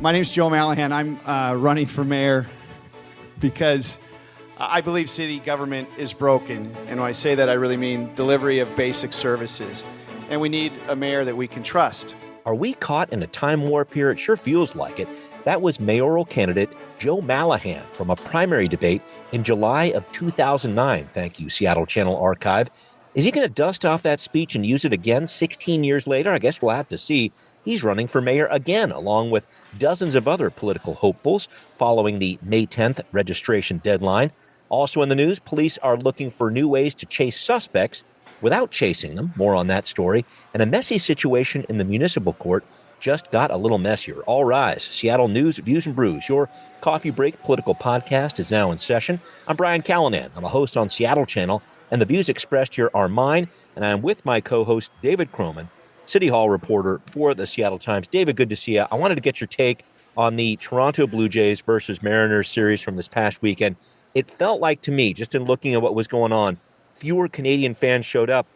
My name's Joe Mallahan. I'm running for mayor because I believe city government is broken. And when I say that, I really mean delivery of basic services. And we need a mayor that we can trust. Are we caught in a time warp here? It sure feels like it. That was mayoral candidate Joe Mallahan from a primary debate in July of 2009. Thank you, Seattle Channel Archive. Is he going to dust off that speech and use it again 16 years later? I guess we'll have to see. He's running for mayor again, along with dozens of other political hopefuls following the May 10th registration deadline. Also in the news, police are looking for new ways to chase suspects without chasing them. More on that story. And a messy situation in the municipal court just got a little messier. All rise. Seattle News, Views and Brews, your coffee break political podcast is now in session. I'm Brian Callanan. I'm a host on Seattle Channel, and the views expressed here are mine. And I'm with my co-host, David Croman, City Hall reporter for the Seattle Times. David, good to see you. I wanted to get your take on the Toronto Blue Jays versus Mariners series from this past weekend. It felt like to me, just in looking at what was going on, fewer Canadian fans showed up.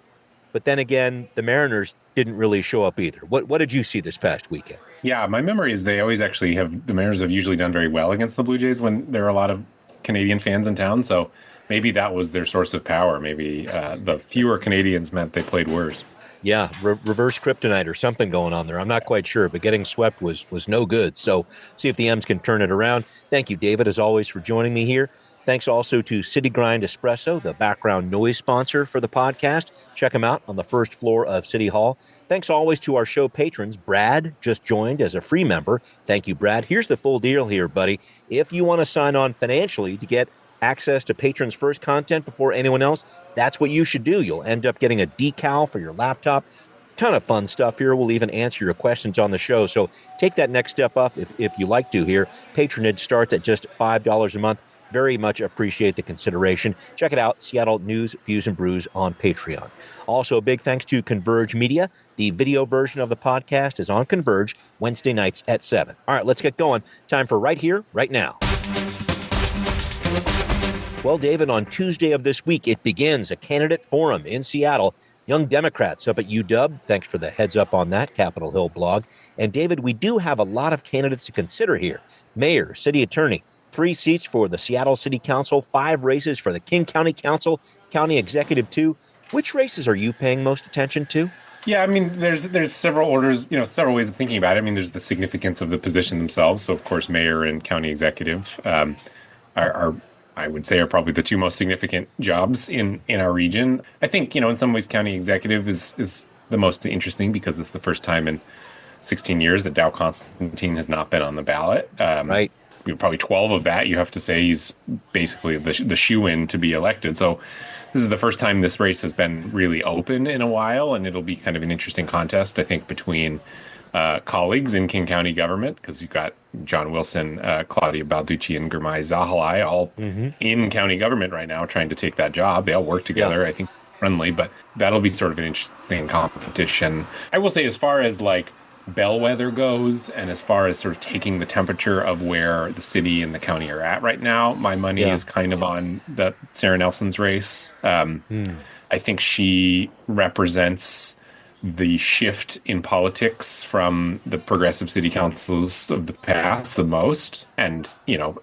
But then again, the Mariners didn't really show up either. What did you see this past weekend? Yeah, my memory is they always actually have, the Mariners have usually done very well against the Blue Jays when there are a lot of Canadian fans in town. So maybe that was their source of power. Maybe the fewer Canadians meant they played worse. Yeah, reverse kryptonite or something going on there. I'm not quite sure, but getting swept was no good. So see if the M's can turn it around. Thank you, David, as always, for joining me here. Thanks also to City Grind Espresso, the background noise sponsor for the podcast. Check them out on the first floor of City Hall. Thanks always to our show patrons. Brad just joined as a free member. Thank you, Brad. Here's the full deal here, buddy. If you want to sign on financially to get access to patrons first content before anyone else, that's what you should do. You'll end up getting a decal for your laptop. Ton of fun stuff here. We'll even answer your questions on the show. So take that next step up if you like to here. Patronage starts at just $5 a month. Very much appreciate the consideration. Check it out, Seattle News, Views and Brews on Patreon. Also, a big thanks to Converge Media. The video version of the podcast is on Converge Wednesday nights at 7. All right, let's get going. Time for Right Here, Right Now. Well, David, on Tuesday of this week, it begins a candidate forum in Seattle. Young Democrats up at UW. Thanks for the heads up on that, Capitol Hill blog. And David, we do have a lot of candidates to consider here. Mayor, city attorney, 3 seats for the Seattle City Council, 5 races for the King County Council, County Executive 2. Which races are you paying most attention to? Yeah, I mean, there's several orders, several ways of thinking about it. I mean, there's the significance of the position themselves. So, of course, mayor and county executive are I would say, are probably the 2 most significant jobs in our region. I think, in some ways, county executive is the most interesting because it's the first time in 16 years that Dow Constantine has not been on the ballot. Right. Probably 12 of that, you have to say he's basically the shoe-in to be elected. So this is the first time this race has been really open in a while, and it'll be kind of an interesting contest, I think, between colleagues in King County government, because you've got John Wilson, Claudia Balducci, and Gurmai Zahalai all in county government right now trying to take that job. They all work together, I think, friendly, but that'll be sort of an interesting competition. I will say, as far as bellwether goes, and as far as sort of taking the temperature of where the city and the county are at right now, my money is kind of on the Sarah Nelson's race. I think she represents the shift in politics from the progressive city councils of the past the most. And,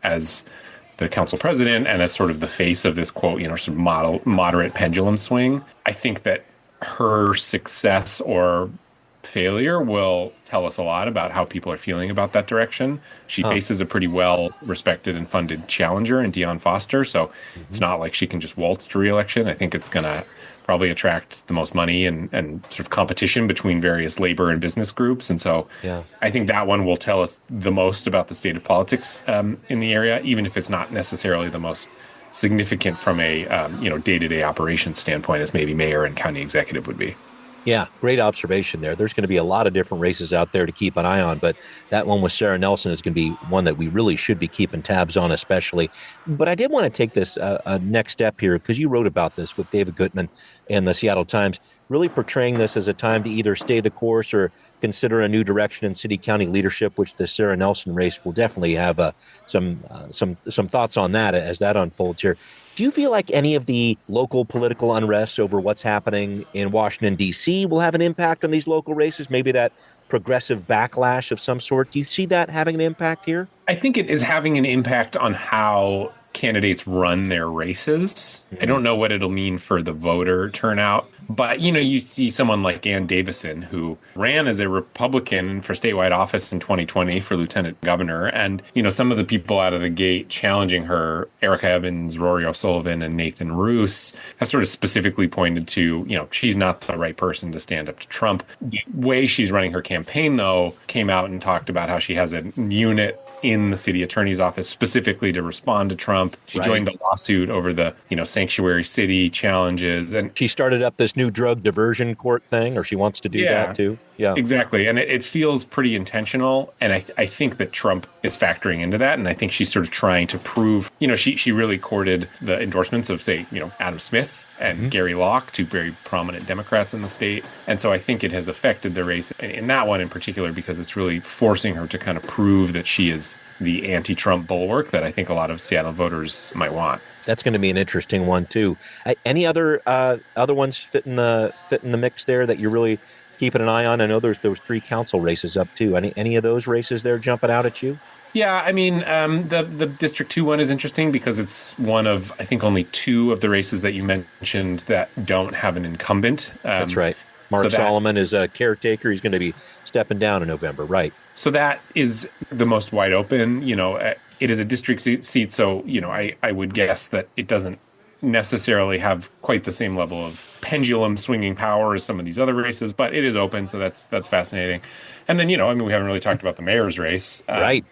as the council president and as sort of the face of this, quote, sort of moderate pendulum swing, I think that her success or failure will tell us a lot about how people are feeling about that direction. She faces a pretty well-respected and funded challenger in Dion Foster, so it's not like she can just waltz to re-election. I think it's going to probably attract the most money and sort of competition between various labor and business groups. And so I think that one will tell us the most about the state of politics in the area, even if it's not necessarily the most significant from a day-to-day operations standpoint as maybe mayor and county executive would be. Yeah, great observation there. There's going to be a lot of different races out there to keep an eye on, but that one with Sarah Nelson is going to be one that we really should be keeping tabs on especially. But I did want to take this next step here because you wrote about this with David Gutman and the Seattle Times, really portraying this as a time to either stay the course or consider a new direction in city-county leadership, which the Sarah Nelson race will definitely have some thoughts on that as that unfolds here. Do you feel like any of the local political unrest over what's happening in Washington, D.C. will have an impact on these local races? Maybe that progressive backlash of some sort. Do you see that having an impact here? I think it is having an impact on how candidates run their races. I don't know what it'll mean for the voter turnout, but you see someone like Ann Davison, who ran as a Republican for statewide office in 2020 for lieutenant governor, and some of the people out of the gate challenging her, Erica Evans, Rory O'Sullivan, and Nathan Roos, have sort of specifically pointed to she's not the right person to stand up to Trump. The way she's running her campaign, though, came out and talked about how she has a unit in the city attorney's office specifically to respond to Trump. She joined the lawsuit over the, sanctuary city challenges. And she started up this new drug diversion court thing, or she wants to do that too. Yeah, exactly. And it feels pretty intentional. And I think that Trump is factoring into that. And I think she's sort of trying to prove, she really courted the endorsements of, say, Adam Smith and Gary Locke, two very prominent Democrats in the state. And so I think it has affected the race in that one in particular, because it's really forcing her to kind of prove that she is the anti-Trump bulwark that I think a lot of Seattle voters might want. That's going to be an interesting one too. Any other ones fit in the mix there that you're really keeping an eye on? I know there was 3 council races up too. Any of those races there jumping out at you? Yeah, I mean, the District 2 one is interesting because it's one of, I think, only 2 of the races that you mentioned that don't have an incumbent. That's right. Mark Solomon is a caretaker. He's going to be stepping down in November, right? So that is the most wide open. It is a district seat, so, I would guess that it doesn't necessarily have quite the same level of pendulum swinging power as some of these other races, but it is open, so that's fascinating. And then, we haven't really talked about the mayor's race. Right.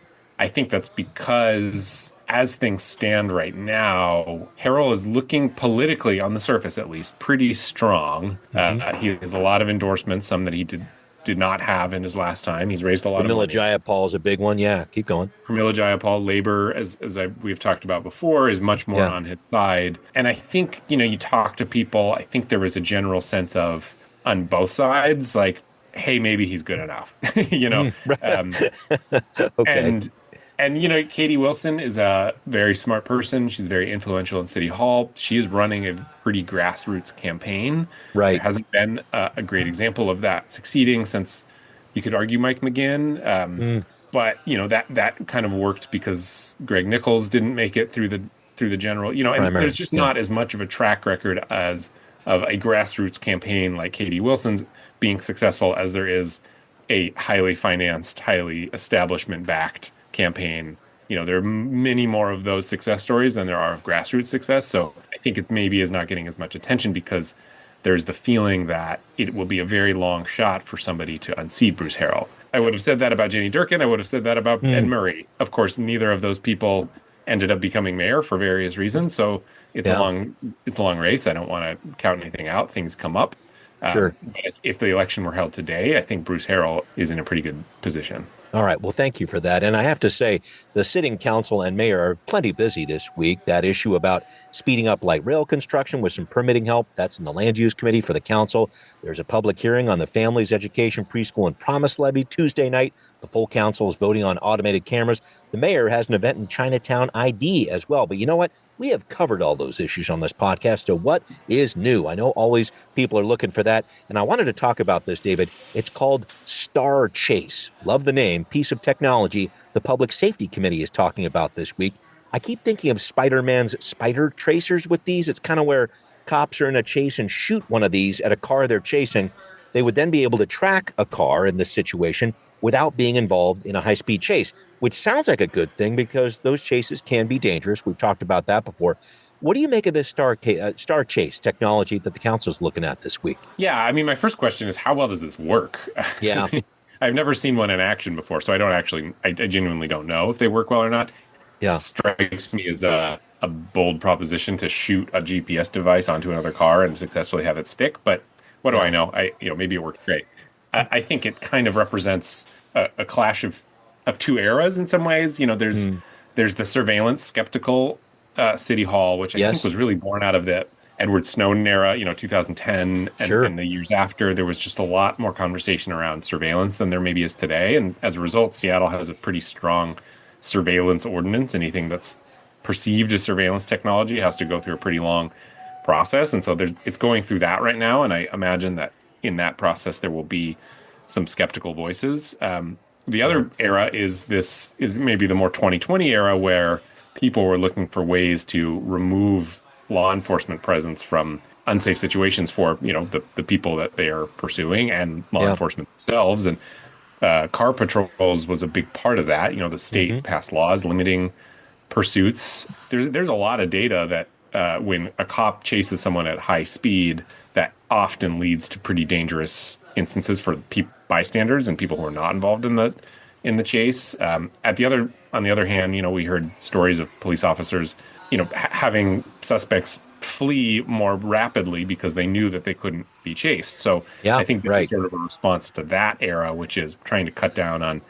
I think that's because as things stand right now, Harrell is looking politically, on the surface at least, pretty strong. He has a lot of endorsements, some that he did not have in his last time. He's raised a lot of money. Pramila Jayapal is a big one. Yeah, keep going. Pramila Jayapal, labor, as we've talked about before, is much more on his side. And I think, you talk to people, I think there was a general sense of, on both sides, like, hey, maybe he's good enough, Okay. And, Katie Wilson is a very smart person. She's very influential in City Hall. She is running a pretty grassroots campaign. Right. There hasn't been a great example of that succeeding since, you could argue, Mike McGinn. But, that kind of worked because Greg Nichols didn't make it through the general, and primary. There's just not as much of a track record of a grassroots campaign like Katie Wilson's being successful as there is a highly financed, highly establishment-backed campaign. There are many more of those success stories than there are of grassroots success. So I think it maybe is not getting as much attention because there's the feeling that it will be a very long shot for somebody to unseat Bruce Harrell. I would have said that about Jenny Durkin. I would have said that about Ed Murray. Of course, neither of those people ended up becoming mayor for various reasons. So it's a long race. I don't want to count anything out. Things come up. Sure. But if the election were held today, I think Bruce Harrell is in a pretty good position. All right. Well, thank you for that. And I have to say, the sitting council and mayor are plenty busy this week. That issue about speeding up light rail construction with some permitting help, that's in the land use committee for the council. There's a public hearing on the Families Education Preschool and Promise Levy Tuesday night. The full council is voting on automated cameras. The mayor has an event in Chinatown ID as well. But you know what? We have covered all those issues on this podcast. So what is new? I know always people are looking for that. And I wanted to talk about this, David. It's called Star Chase. Love the name. Piece of technology the Public Safety Committee is talking about this week. I keep thinking of Spider-Man's spider tracers with these. It's kind of where cops are in a chase and shoot one of these at a car they're chasing. They would then be able to track a car in this situation without being involved in a high-speed chase, which sounds like a good thing because those chases can be dangerous. We've talked about that before. What do you make of this Star Chase technology that the council is looking at this week? Yeah, I mean, my first question is, how well does this work? Yeah. I've never seen one in action before, so I genuinely don't know if they work well or not. Yeah. It strikes me as a bold proposition to shoot a GPS device onto another car and successfully have it stick, but what do I know? Maybe it works great. I think it kind of represents a clash of two eras in some ways. There's the surveillance skeptical City Hall, which I think was really born out of the Edward Snowden era, 2010 and the years after. There was just a lot more conversation around surveillance than there maybe is today. And as a result, Seattle has a pretty strong surveillance ordinance. Anything that's perceived as surveillance technology has to go through a pretty long process. And so it's going through that right now. And I imagine that in that process, there will be some skeptical voices. The other era is maybe the more 2020 era where people were looking for ways to remove law enforcement presence from unsafe situations for, the people that they are pursuing and law enforcement themselves. And car patrols was a big part of that. The state passed laws limiting pursuits. There's a lot of data that when a cop chases someone at high speed, that often leads to pretty dangerous instances for bystanders and people who are not involved in the chase. On the other hand, we heard stories of police officers, having suspects flee more rapidly because they knew that they couldn't be chased. So I think this is sort of a response to that era, which is trying to cut down on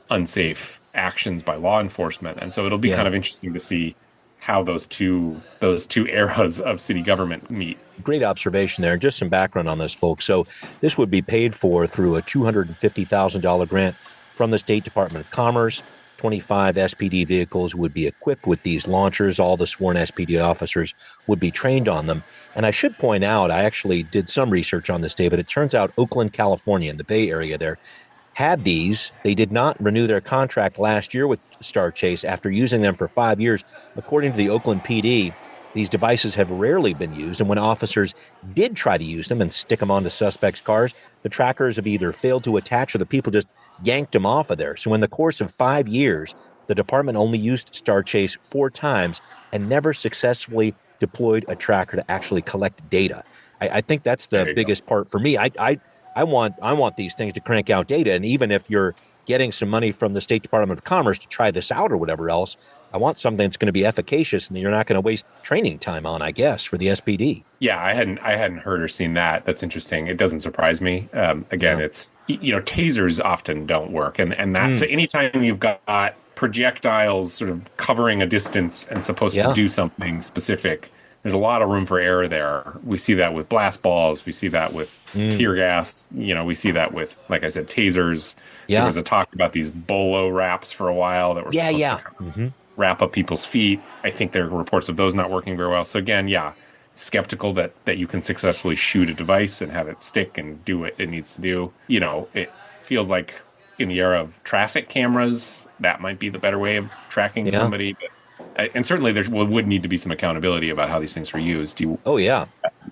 unsafe actions by law enforcement. And so it'll be kind of interesting to see how those two eras of city government meet. Great observation there. Just some background on this, folks. So this would be paid for through a $250,000 grant from the State Department of Commerce. 25 SPD vehicles would be equipped with these launchers. All the sworn SPD officers would be trained on them. And I should point out, I actually did some research on this, David. It turns out Oakland, California, in the Bay Area there, had these. They did not renew their contract last year with Star Chase after using them for 5 years. According to the Oakland PD, these devices have rarely been used, and when officers did try to use them and stick them onto suspects' cars, the trackers have either failed to attach or the people just yanked them off of there. So in the course of 5 years, the department only used Star Chase 4 times and never successfully deployed a tracker to actually collect data. I think that's the biggest part for me. I want these things to crank out data. And even if you're getting some money from the State Department of Commerce to try this out or whatever else, I want something that's going to be efficacious and that you're not going to waste training time on, I guess, for the SPD. Yeah, I hadn't heard or seen that. That's interesting. It doesn't surprise me. It's, tasers often don't work. And that's anytime you've got projectiles sort of covering a distance and supposed to do something specific, there's a lot of room for error there. We see that with blast balls. We see that with tear gas. We see that with, like I said, tasers. Yeah. There was a talk about these bolo wraps for a while that were supposed to kind of wrap up people's feet. I think there are reports of those not working very well. So again, skeptical that you can successfully shoot a device and have it stick and do what it needs to do. It feels like in the era of traffic cameras, that might be the better way of tracking somebody. But and certainly there would need to be some accountability about how these things were used. You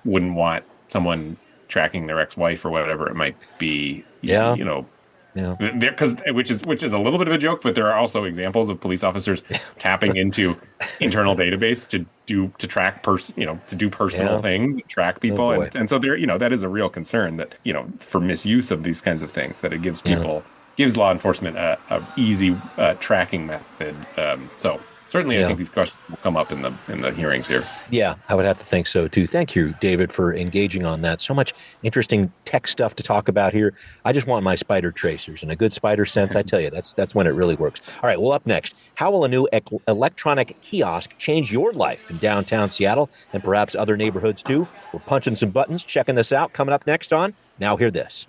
wouldn't want someone tracking their ex-wife or whatever it might be. Because which is a little bit of a joke, but there are also examples of police officers tapping into internal database to track to do personal things, track people, and so there that is a real concern that for misuse of these kinds of things, that it gives law enforcement a easy tracking method. So certainly, I think these questions will come up in the hearings here. Yeah, I would have to think so too. Thank you, David, for engaging on that. So much interesting tech stuff to talk about here. I just want my spider tracers, and a good spider sense. I tell you, that's when it really works. All right, well, up next, how will a new electronic kiosk change your life in downtown Seattle and perhaps other neighborhoods too? We're punching some buttons, checking this out. Coming up next on Now Hear This.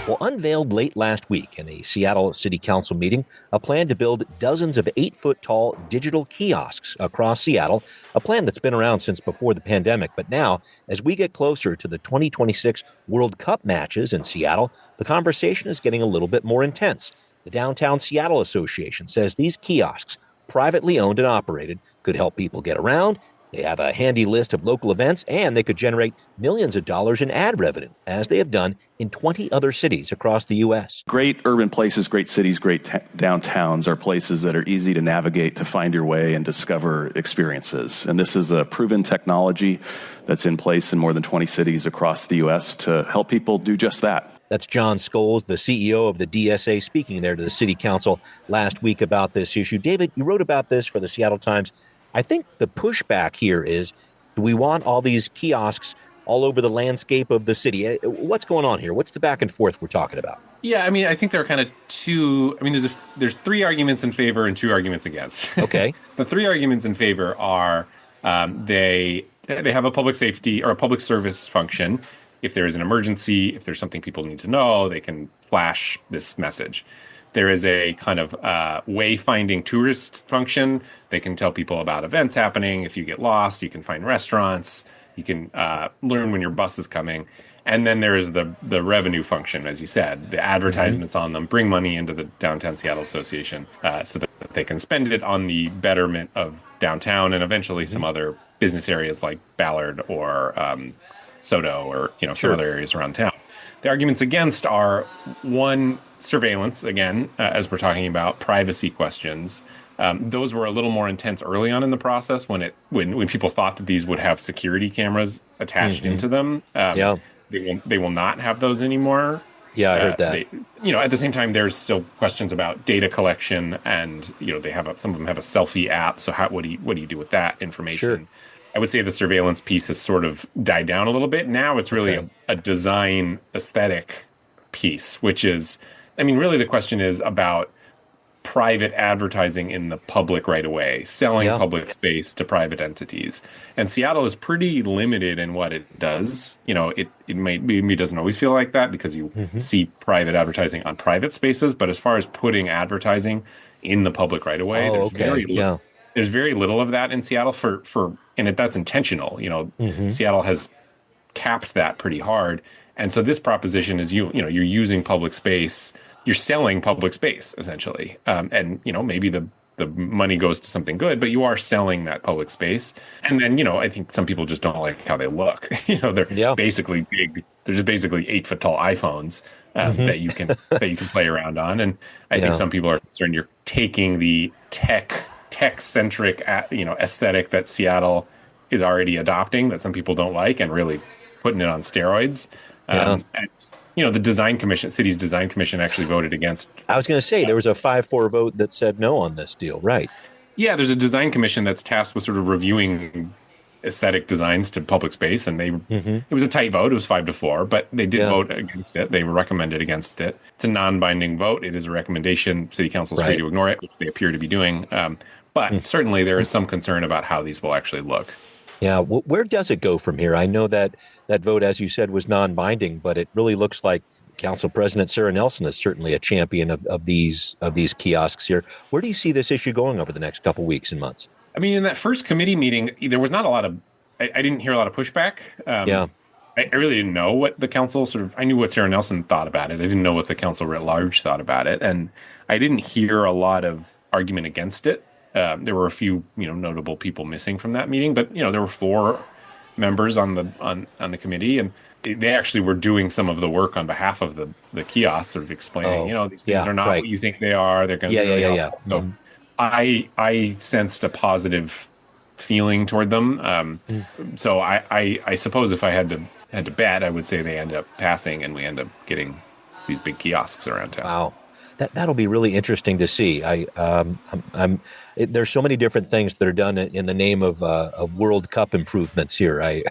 Well, unveiled late last week in a Seattle City Council meeting, a plan to build dozens of 8-foot-tall digital kiosks across Seattle, a plan that's been around since before the pandemic. But now, as we get closer to the 2026 World Cup matches in Seattle, the conversation is getting a little bit more intense. The Downtown Seattle Association says these kiosks, privately owned and operated, could help people get around. They have a handy list of local events, and they could generate millions of dollars in ad revenue, as they have done in 20 other cities across the U.S. Great urban places, great cities, great downtowns are places that are easy to navigate, to find your way and discover experiences. And this is a proven technology that's in place in more than 20 cities across the U.S. to help people do just that. That's John Scholes, the CEO of the DSA, speaking there to the City Council last week about this issue. David, you wrote about this for the Seattle Times. I think the pushback here is, do we want all these kiosks all over the landscape of the city? What's going on here? What's the back and forth we're talking about? Yeah, I think there are kind of two. There's 3 arguments in favor and 2 arguments against. Okay. The 3 arguments in favor are they have a public safety or a public service function. If there is an emergency, if there's something people need to know, they can flash this message. There is a kind of wayfinding tourist function. They can tell people about events happening. If you get lost, you can find restaurants. You can learn when your bus is coming. And then there is the revenue function, as you said. The advertisements on them bring money into the Downtown Seattle Association so that they can spend it on the betterment of downtown and eventually some other business areas like Ballard or Soto or some other areas around town. The arguments against are one, surveillance, again, as we're talking about, privacy questions. Those were a little more intense early on in the process when people thought that these would have security cameras attached into them. They will not have those anymore. Yeah, I heard that. At the same time, there's still questions about data collection, and some of them have a selfie app. So what do you do with that information? Sure. I would say the surveillance piece has sort of died down a little bit. Now it's really a design aesthetic piece, which is, really the question is about private advertising in the public right away, selling public space to private entities. And Seattle is pretty limited in what it does. It maybe doesn't always feel like that because you see private advertising on private spaces. But as far as putting advertising in the public right away, there's very little of that in Seattle that's intentional. Seattle has capped that pretty hard. And so this proposition is you're using public space. You're selling public space, essentially. And maybe the money goes to something good, but you are selling that public space. And then, I think some people just don't like how they look. They're basically big. They're just basically 8-foot tall iPhones that you can play around on. And I think some people are concerned you're taking the tech-centric, aesthetic that Seattle is already adopting that some people don't like and really putting it on steroids. The city's design commission actually voted against. I was going to say there was a 5-4 vote that said no on this deal, right? Yeah, there's a design commission that's tasked with sort of reviewing aesthetic designs to public space, and it was a tight vote. It was 5-4, but they did vote against it. They recommended against it. It's a non-binding vote. It is a recommendation. City council's free to ignore it, which they appear to be doing. But certainly there is some concern about how these will actually look. Yeah, where does it go from here? I know that vote, as you said, was non-binding, but it really looks like Council President Sarah Nelson is certainly a champion of these kiosks here. Where do you see this issue going over the next couple weeks and months? In that first committee meeting, there was not a lot of. I didn't hear a lot of pushback. I really didn't know what the council I knew what Sarah Nelson thought about it. I didn't know what the council writ large thought about it, and I didn't hear a lot of argument against it. There were a few, notable people missing from that meeting, but there were 4 members on the committee, and they actually were doing some of the work on behalf of the kiosks, sort of explaining, these things are not what you think they are. They're going to be really helpful. So I sensed a positive feeling toward them. So I suppose if I had to bet, I would say they end up passing, and we end up getting these big kiosks around town. Wow. That'll be really interesting to see. There's so many different things that are done in the name of World Cup improvements here. I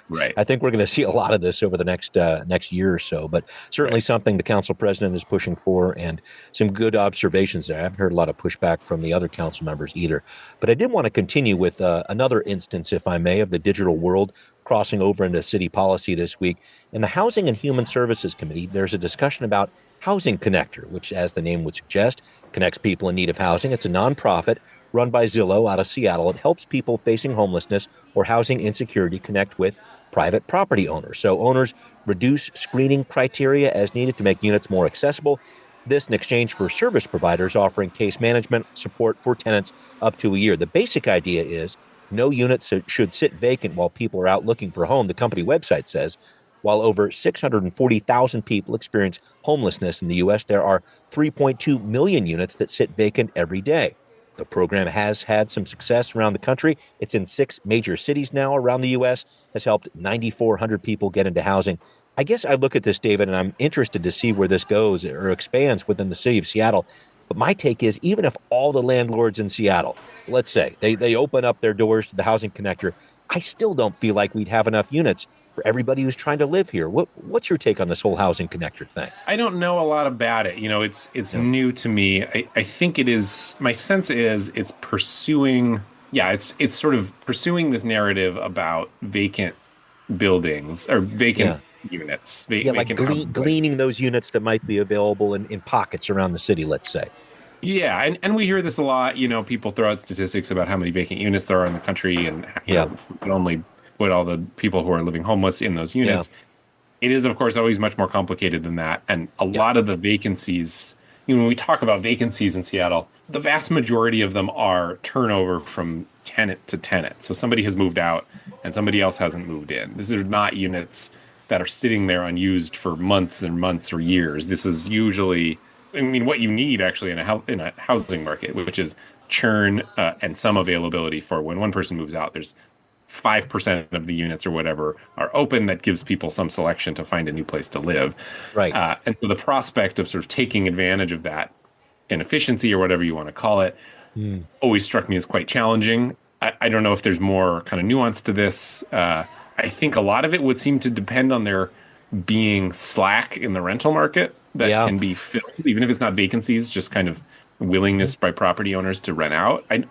think we're going to see a lot of this over the next year or so. But certainly something the council president is pushing for, and some good observations there. I haven't heard a lot of pushback from the other council members either. But I did want to continue with another instance, if I may, of the digital world crossing over into city policy this week. In the Housing and Human Services Committee, there's a discussion about Housing Connector, which, as the name would suggest, connects people in need of housing. It's a nonprofit run by Zillow out of Seattle. It helps people facing homelessness or housing insecurity connect with private property owners. So owners reduce screening criteria as needed to make units more accessible. This in exchange for service providers offering case management support for tenants up to a year. The basic idea is no units should sit vacant while people are out looking for a home, the company website says. While over 640,000 people experience homelessness in the U.S., there are 3.2 million units that sit vacant every day. The program has had some success around the country. It's in 6 major cities now around the U.S., has helped 9,400 people get into housing. I guess I look at this, David, and I'm interested to see where this goes or expands within the city of Seattle. But my take is, even if all the landlords in Seattle, let's say, they open up their doors to the Housing Connector, I still don't feel like we'd have enough units for everybody who's trying to live here. What's your take on this whole Housing Connector thing? I don't know a lot about it. It's new to me. I think it is. My sense is it's pursuing. Yeah, it's sort of pursuing this narrative about vacant buildings or vacant units. Gleaning those units that might be available in pockets around the city, let's say. Yeah, and we hear this a lot. People throw out statistics about how many vacant units there are in the country, and if we could only put all the people who are living homeless in those units. It is, of course, always much more complicated than that. And a lot of the vacancies, when we talk about vacancies in Seattle, the vast majority of them are turnover from tenant to tenant. So somebody has moved out and somebody else hasn't moved in. These are not units that are sitting there unused for months and months or years. This is usually, what you need actually in a housing market, which is churn and some availability for when one person moves out. There's 5% of the units or whatever are open. That gives people some selection to find a new place to live. Right. And so the prospect of sort of taking advantage of that inefficiency or whatever you want to call it always struck me as quite challenging. I don't know if there's more kind of nuance to this. I think a lot of it would seem to depend on there being slack in the rental market that can be filled, even if it's not vacancies, just kind of willingness by property owners to rent out. I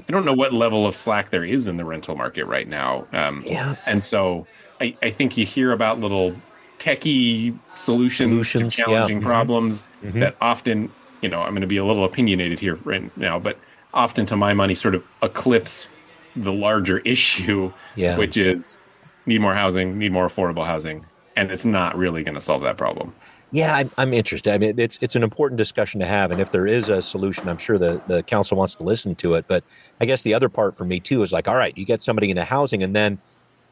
don't know what level of slack there is in the rental market right now. And so I think you hear about little techie solutions to challenging problems that often, I'm going to be a little opinionated here right now, but often to my money sort of eclipse the larger issue, which is need more housing, need more affordable housing. And it's not really going to solve that problem. Yeah, I'm interested. I mean, it's an important discussion to have. And if there is a solution, I'm sure the council wants to listen to it. But I guess the other part for me, too, is like, all right, you get somebody into housing and then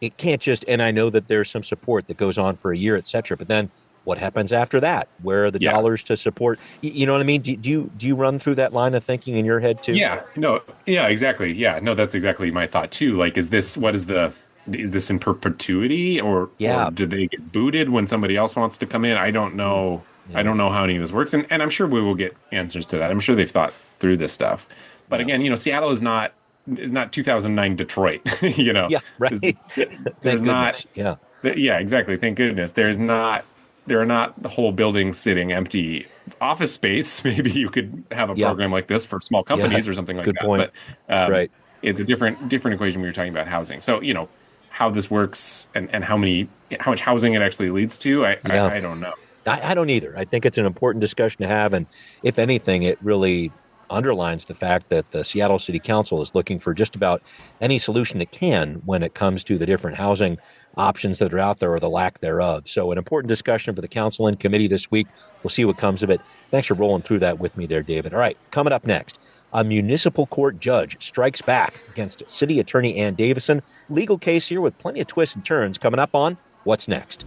it can't just, and I know that there's some support that goes on for a year, et cetera. But then what happens after that? Where are the dollars to support? You know what I mean? Do you run through that line of thinking in your head, too? Yeah, exactly. Yeah, no, that's exactly my thought, too. Like, is this in perpetuity or do they get booted when somebody else wants to come in? I don't know. I don't know how any of this works. And I'm sure we will get answers to that. I'm sure they've thought through this stuff. But again, Seattle is not 2009 Detroit, Yeah, right. There's not. Yeah. Yeah, exactly. Thank goodness. There are not the whole building sitting empty. Office space, maybe you could have a program like this for small companies or something like Good that. point. But it's a different equation when you're talking about housing. So, how this works and how much housing it actually leads to, I don't know. I don't either. I think it's an important discussion to have. And if anything, it really underlines the fact that the Seattle City Council is looking for just about any solution it can when it comes to the different housing options that are out there or the lack thereof. So an important discussion for the council and committee this week. We'll see what comes of it. Thanks for rolling through that with me there, David. All right, coming up next. A municipal court judge strikes back against City Attorney Ann Davison. Legal case here with plenty of twists and turns coming up on What's Next.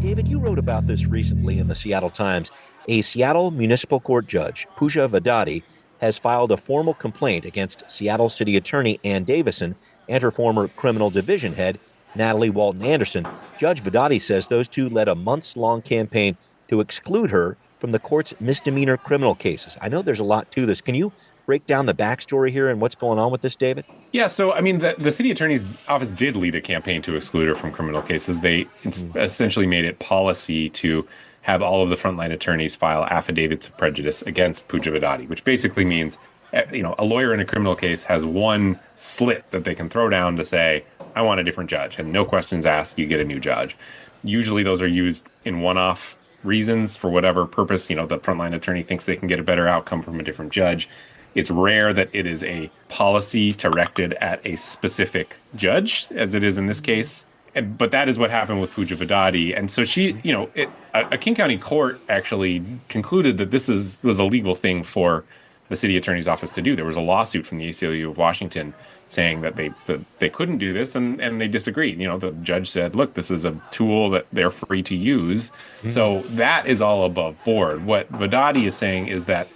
David, you wrote about this recently in the Seattle Times. A Seattle Municipal Court judge, Pooja Vadati, has filed a formal complaint against Seattle City Attorney Ann Davison and her former criminal division head, Natalie Walton Anderson. Judge Vadati says those two led a months-long campaign to exclude her from the court's misdemeanor criminal cases. I know there's a lot to this. Can you break down the backstory here and what's going on with this, David? Yeah, so, the city attorney's office did lead a campaign to exclude her from criminal cases. They essentially made it policy to have all of the frontline attorneys file affidavits of prejudice against Pooja Vadati, which basically means, a lawyer in a criminal case has one slit that they can throw down to say, I want a different judge, and no questions asked, you get a new judge. Usually those are used in one-off reasons for whatever purpose. The frontline attorney thinks they can get a better outcome from a different judge. It's rare that it is a policy directed at a specific judge, as it is in this case. But that is what happened with Pooja Vadati. And so she, a King County court actually concluded that this was a legal thing for the city attorney's office to do. There was a lawsuit from the ACLU of Washington saying that they couldn't do this, and they disagreed. The judge said, look, this is a tool that they're free to use. So that is all above board. What Vadati is saying is that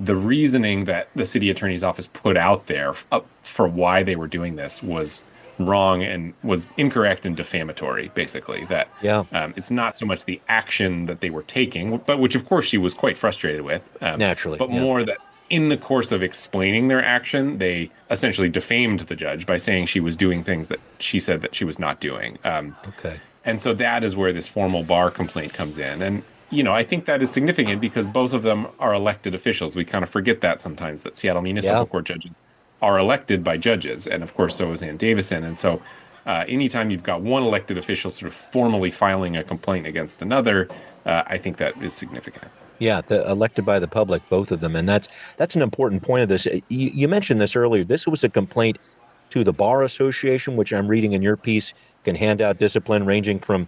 the reasoning that the city attorney's office put out there for why they were doing this was wrong and was incorrect and defamatory, basically. That it's not so much the action that they were taking, but which of course she was quite frustrated with. Naturally. But more that in the course of explaining their action, they essentially defamed the judge by saying she was doing things that she said that she was not doing. Okay. And so that is where this formal bar complaint comes in. And, I think that is significant because both of them are elected officials. We kind of forget that sometimes, that Seattle Municipal Court judges are elected by judges. And of course, so is Ann Davison. And so anytime you've got one elected official sort of formally filing a complaint against another, I think that is significant. Yeah, elected by the public, both of them. And that's an important point of this. You mentioned this earlier. This was a complaint to the Bar Association, which I'm reading in your piece can hand out discipline ranging from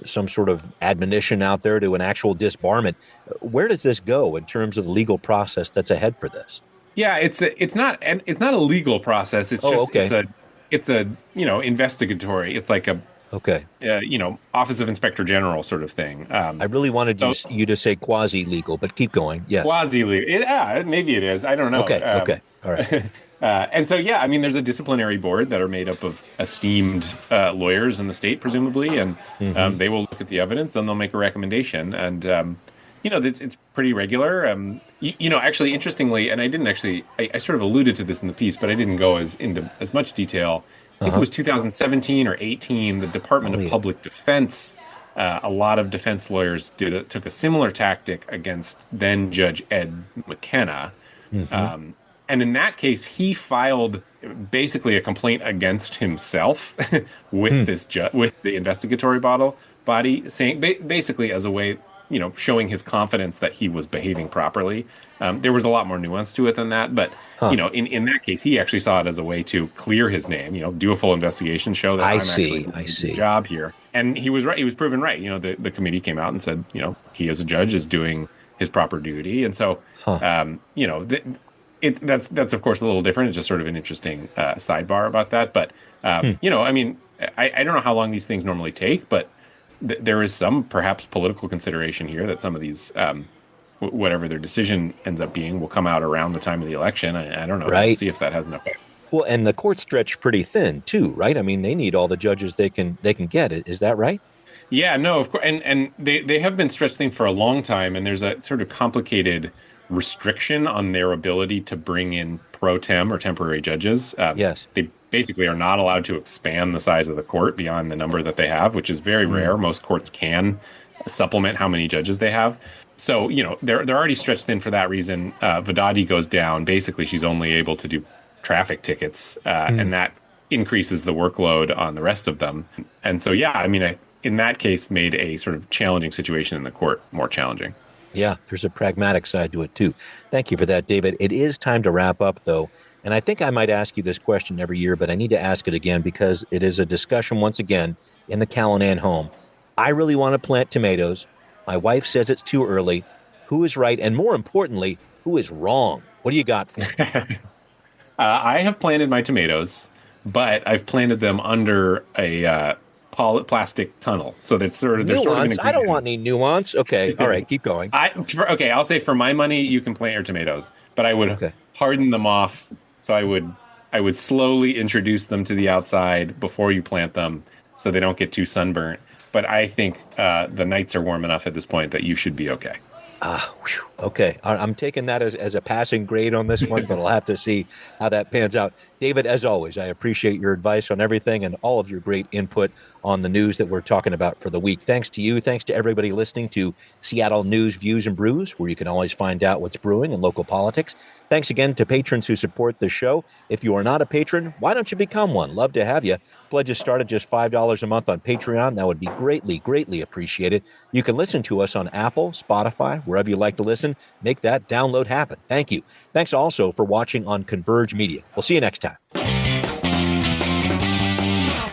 some sort of admonition out there to an actual disbarment. Where does this go in terms of the legal process that's ahead for this? Yeah, it's not a legal process. It's Oh, just okay. it's a investigatory. It's like a Okay. Office of Inspector General sort of thing. I really wanted you to say quasi-legal, but keep going. Yes. Quasi-legal. Yeah, maybe it is. I don't know. Okay. Okay. All right. And so, yeah, I mean, there's a disciplinary board that are made up of esteemed lawyers in the state, presumably, and they will look at the evidence and they'll make a recommendation. And it's pretty regular. Actually, interestingly, and I sort of alluded to this in the piece, but I didn't go into as much detail. I think it was 2017 or 18, the Department of Public Defense, a lot of defense lawyers took a similar tactic against then Judge Ed McKenna. And in that case, he filed basically a complaint against himself with with the investigatory body, saying basically as a way, showing his confidence that he was behaving properly. There was a lot more nuance to it than that, but in that case, he actually saw it as a way to clear his name. Do a full investigation, show that I'm actually doing a good job here. And he was right. He was proven right. The committee came out and said, he as a judge is doing his proper duty, and so that's of course a little different. It's just sort of an interesting sidebar about that. But I mean, I don't know how long these things normally take, but there is some perhaps political consideration here that some of these, whatever their decision ends up being, will come out around the time of the election. I don't know. Right. We'll see if that has an effect. Well, and the court stretched pretty thin too, right? I mean, they need all the judges they can get. Is that right? Yeah, no, of course. And they have been stretched thin for a long time, and there's a sort of complicated restriction on their ability to bring in pro tem or temporary judges. Yes. They basically are not allowed to expand the size of the court beyond the number that they have, which is very rare. Most courts can supplement how many judges they have. So, they're already stretched thin for that reason. Vedadi goes down. Basically, she's only able to do traffic tickets, and that increases the workload on the rest of them. And so, yeah, I mean, in that case, made a sort of challenging situation in the court more challenging. Yeah, there's a pragmatic side to it, too. Thank you for that, David. It is time to wrap up, though. And I think I might ask you this question every year, but I need to ask it again because it is a discussion once again in the Callanan home. I really want to plant tomatoes. My wife says it's too early. Who is right? And more importantly, who is wrong? What do you got for me? I have planted my tomatoes, but I've planted them under a plastic tunnel. So that's sort of... Nuance? I don't want any nuance. Okay. All right. Keep going. I'll say for my money, you can plant your tomatoes, but I would harden them off. So I would slowly introduce them to the outside before you plant them so they don't get too sunburnt. But I think the nights are warm enough at this point that you should be okay. Okay. I'm taking that as a passing grade on this one, but I'll have to see how that pans out. David, as always, I appreciate your advice on everything and all of your great input on the news that we're talking about for the week. Thanks to you. Thanks to everybody listening to Seattle News, Views, and Brews, where you can always find out what's brewing in local politics. Thanks again to patrons who support the show. If you are not a patron, why don't you become one? Love to have you. Pledges start at just $5 a month on Patreon. That would be greatly, greatly appreciated. You can listen to us on Apple, Spotify, wherever you like to listen. Make that download happen. Thank you. Thanks also for watching on Converge Media. We'll see you next time.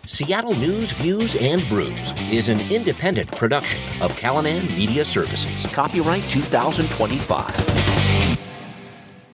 Seattle News, Views, and Brews is an independent production of Callanan Media Services. Copyright 2025.